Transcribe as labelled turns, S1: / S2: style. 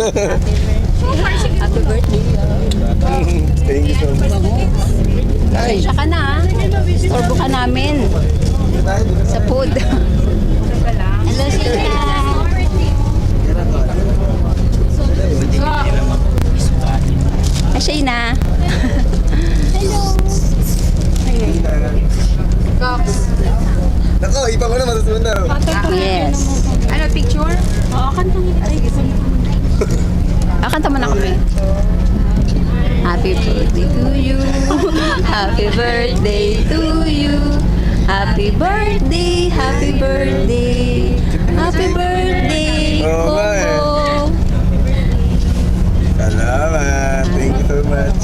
S1: Happy birthday.
S2: Thank you so much. Ay,
S1: Siya ka na, Torbo ka namin sa food. Hello, Sina. Hi, Shayna.
S2: nako, ipa ko na masusunod na.
S1: Yes.
S3: Ano, picture?
S1: Oo, kanta mo. Ay, kanta mo na kami. Happy birthday to you. Happy birthday to you. Happy birthday, happy birthday. Happy birthday,
S2: Oo nga eh.
S1: Coco.
S2: Salamat. Thank you so much.